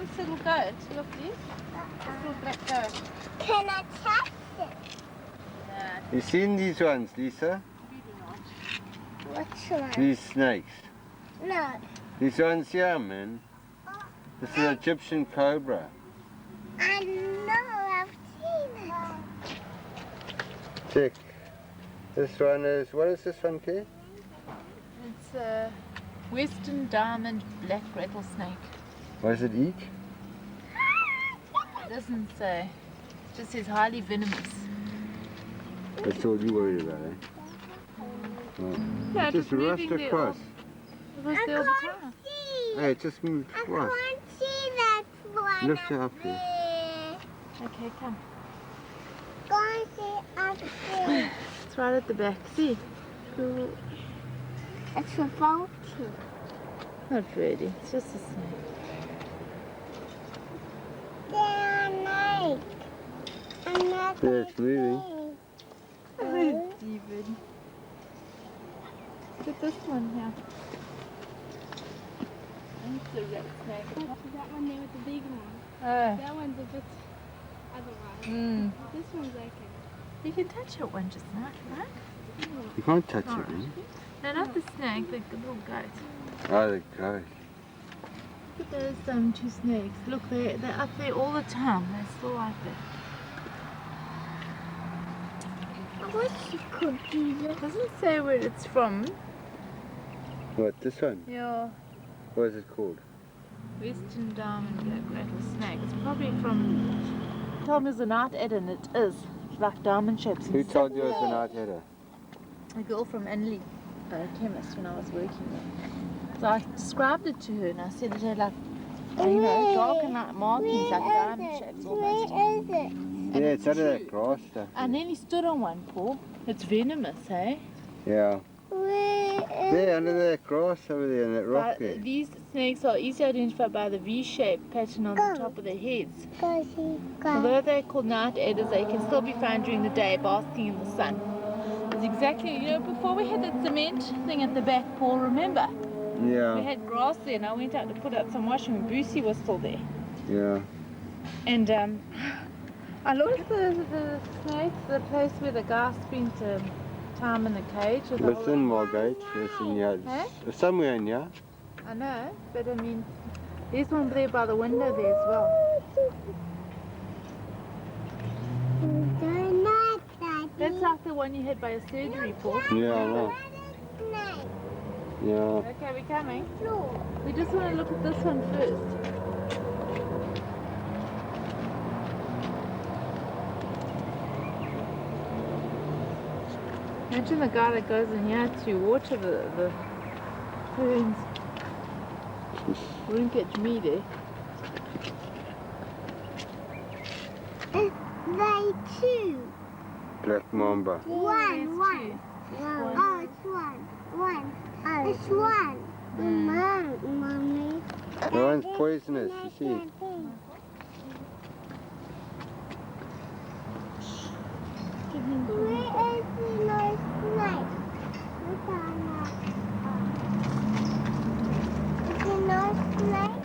this little goat. Look, these. This little black goat. Can I touch it? Yeah, You seen these ones, Lisa? you do not. Which one? These snakes. No. These ones here, man. This is an Egyptian cobra. I know, I've seen it. Check. This one is, what is this one, Kay? It's a western diamond black rattlesnake. What does it eat? It doesn't say. It just says highly venomous. That's all you worried about, eh? Oh. Yeah, It just rushed across. It was I there all the can't time. see. Hey, it just moved I across. can't see that one Lift it up up here. there. Okay, come. Can't see up there. It's right at the back. See? Cool. It's a vulture. Not really. It's just a snake. They're nice. Another Yeah, it's moving. thing. David. Look at this one here. It's a red snake. That one there with the big one. Oh. That one's a bit otherwise. Mm. This one's okay. You can touch it one just now, right? You can't touch it, man. No, not the snake, the little goat. Oh, the goat. Look at those two snakes. Look, they're up there all the time. They're still like that. I wish you could do this. Doesn't say where it's from. What, this one? Yeah. What is it called? Western diamond black rattlesnake. It's probably from. Told me it was a night adder, and it is. It's like diamond shapes. Who told you it was a night header? A girl from Anley, a chemist, when I was working there. So I described it to her, and I said it had like, dark and light markings, like diamond shapes almost. Where is it? And Yeah, it's under that true. grass stuff. I nearly stood on one, Paul. It's venomous, eh? Yeah. Where is There, under that grass over there, and that rock But there. these snakes are easily identified by the V-shaped pattern on the top of their heads. Although they're called night adders, they can still be found during the day basking in the sun. It's exactly, before we had that cement thing at the back, Paul, remember? We Yeah, had grass there, and I went out to put out some washing when Brucey was still there. yeah. And I looked at the snakes, the place where the guy spent time in the cage. With the It's in whole- Margate. It's in here. Huh? It's somewhere in here. I know, but I mean, there's one there by the window there as well. That's like the one you had by your surgery, Paul. Yeah, I know. Yeah. Okay, we're coming. We just want to look at this one first. Imagine the guy that goes in here to water the ferns. Wouldn't catch me there. They two. Black mamba. One. Oh, it's one. Oh, it's one. Mommy. That one's poisonous, you see. Where is the nice snake? It's a nice snake.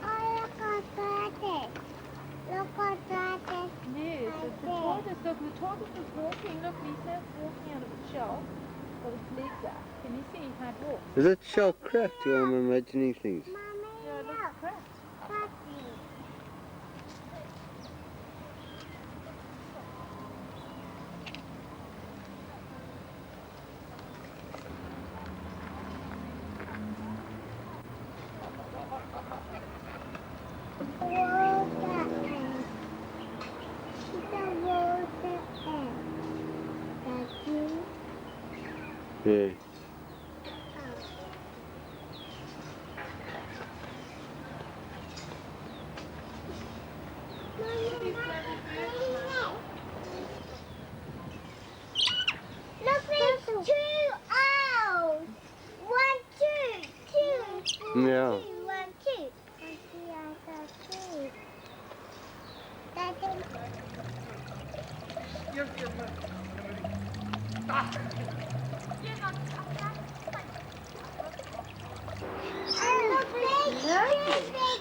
Oh, look at that. Look at that. Yes, it's the tortoise. Look, the tortoise is walking. Look, Lisa, it's walking out of its shell. Got its legs out. Can you see? He can't walk. Is it shell cracked or I'm imagining things? Yeah, it looks cracked. Yeah. Look, there's 2 owls. 1, 2, 2. Yeah. 1, 2. And look, there's 2 big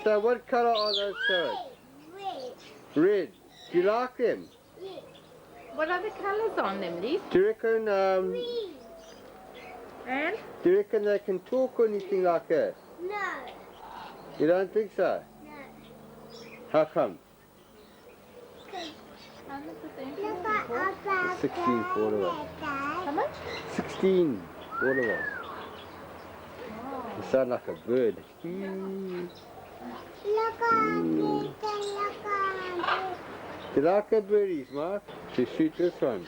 Lisa, what color are those parrots? Red. Red. Do you like them? Red. What are the colours on them, Lisa? Do you reckon, Green. And? do you reckon they can talk or anything like that? No. You don't think so? No. How come? Look at our 16 for all of us. How much? 16 all of us. You sound like a bird. Mm. Look at this and look at You like the birdies, Mark? To shoot this one.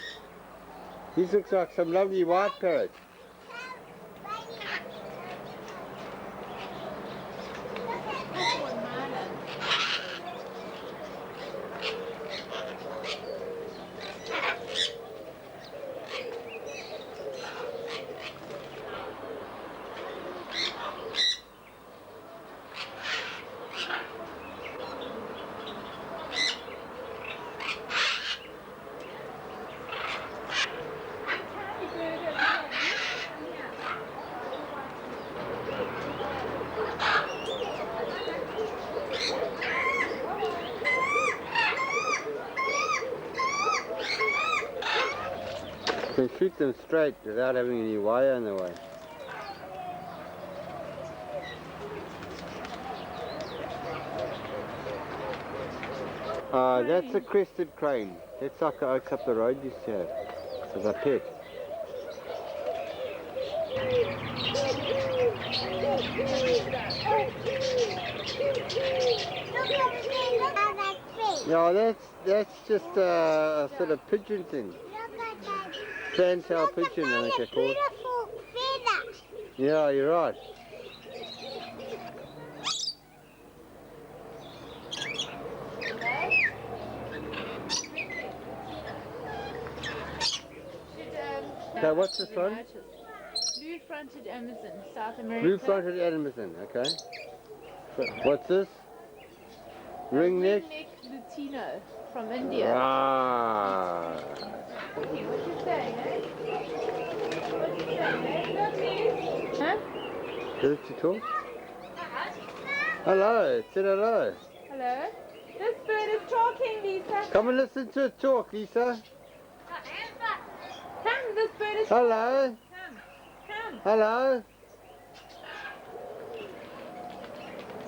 These looks like some lovely white parrots. You can shoot them straight without having any wire in the way. That's a crested crane. That's like a oak up the road used to have as a pet. Yeah, that's just a sort of pigeon thing. Fantail pigeon, I think they're called. Beautiful feather. Yeah, you're right. Okay, what's this one? Blue-fronted Amazon, South America. Blue-fronted Amazon, okay. What's this? Ringneck? Ringneck Lutino from India. Ah. Okay, what you saying, eh? What you saying, eh? Huh? Did it talk? Hello, it said hello. Hello? This bird is talking, Lisa. Come and listen to it talk, Lisa. Come, this bird is Hello. Come. Hello.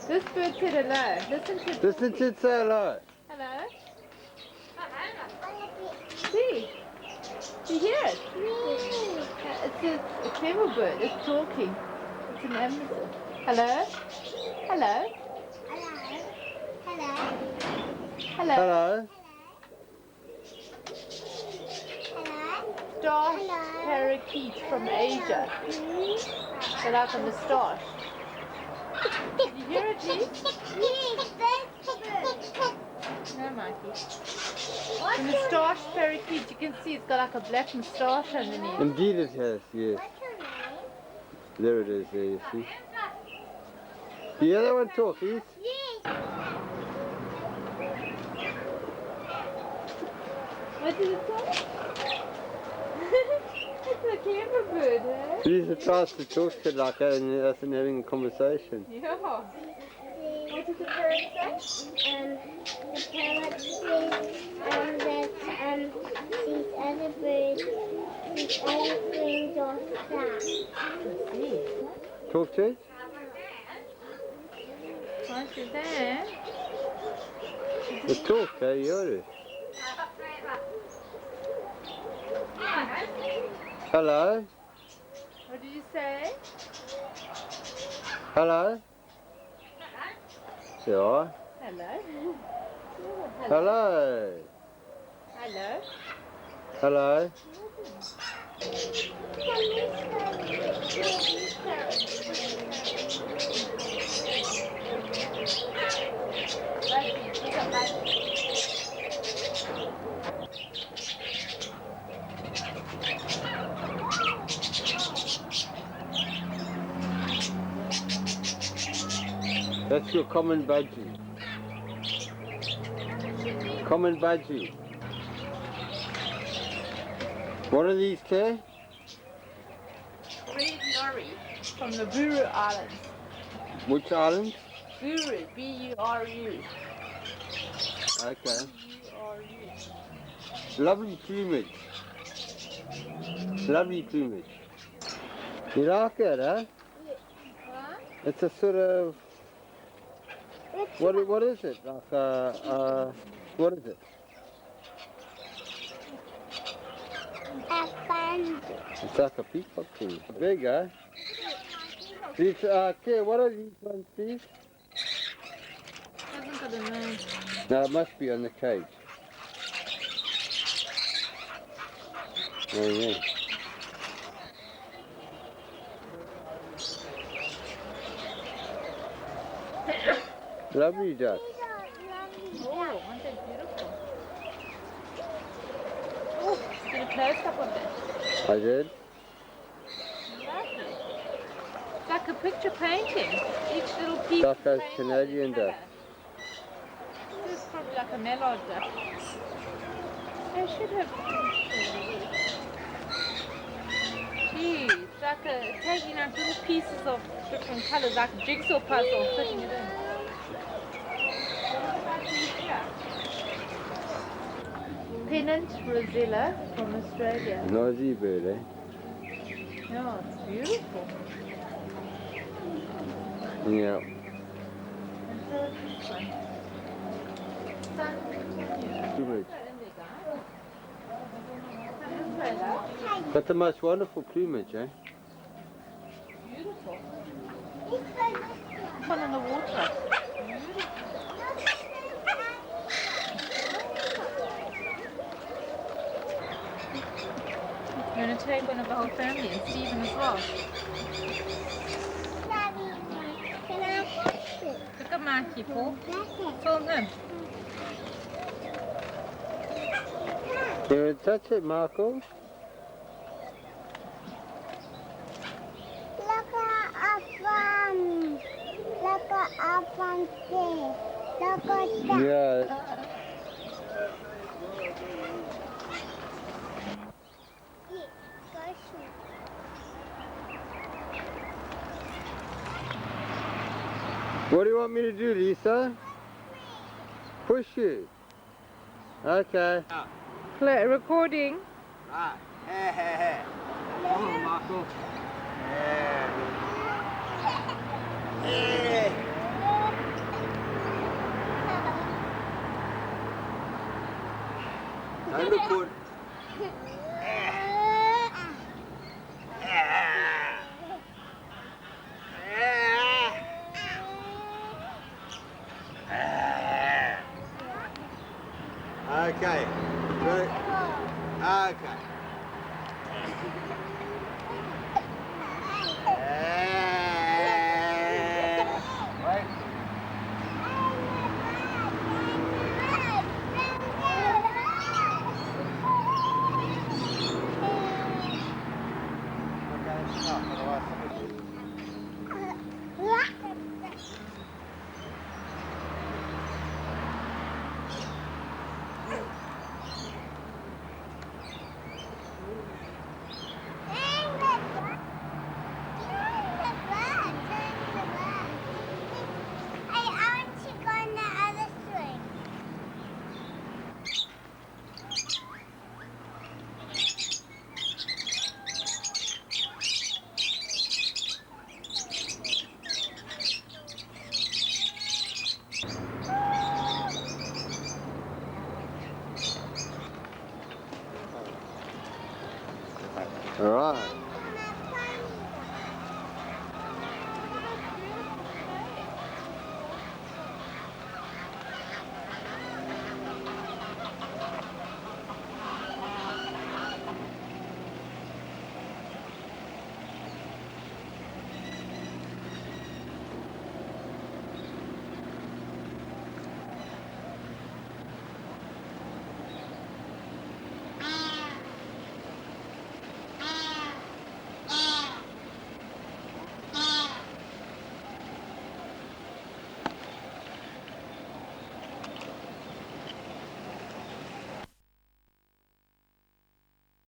This bird said hello. Listen to it. Listen to it say hello. Hello? See? You hear it? It's a clever bird. It's talking. It's an Amazon. Hello? Hello? Hello? Hello. Star parakeet from Asia. They're like a moustache. Did you hear it, Lee? No, Mikey. The moustache parakeet, you can see it's got like a black moustache underneath. Indeed it has, yes. There it is, there you see. The other one talk, Heath? What did it say? It's a clever bird, eh? He's a chance to talk to it like that and us and having a conversation. Yeah. What did the parrot say? The parrot says that these other birds are flat. Talk to it? What's it there? It talk, eh? You heard it. Hello? What did you say? Hello? Yeah. Hello. Hello? Hello. Hello? That's your common budgie. Common budgie. What are these, Claire? Red Lorry from the Buru Islands. Which island? Buru. B-U-R-U. Okay. B-U-R-U. Lovely plumage. Lovely plumage. You like it, huh? Huh? It's a sort of, It's what is it? Like what is it? a band. It's like a peacock thing. There you go. These, Claire, what are these ones, please? Hasn't got a name. No, it must be on the cage. Oh, yeah. Lovely duck. Oh, aren't they beautiful? Oh, did a close up of that. I did. Lovely. It's like a picture painting. Each little piece Like is those painted Canadian in colour. ducks. This is probably like a mallard duck. They should have. Gee, it's like taking out little pieces of different colours, like a jigsaw puzzle, and putting it in. What about these here? Pennant rosella from Australia. An Aussie bird, eh? Yeah, it's beautiful. Yeah. And so this one. Plumage. Beautiful. Got the most wonderful plumage, eh? One in the water. You're going to take one of the whole family and Stephen as well. Can I touch it? Look at Mikey, Paul. That's it. Film him. You want to touch it, Michael? Look at Look at there. Look at that. Yeah. What do you want me to do, Lisa? Push you. Okay. Play, recording. Right. Hey, hey, hey. Come on, Michael. Yeah. Yeah. Don't record. Okay. Good. Okay. Wait. Okay, stop. Otherwise, all right.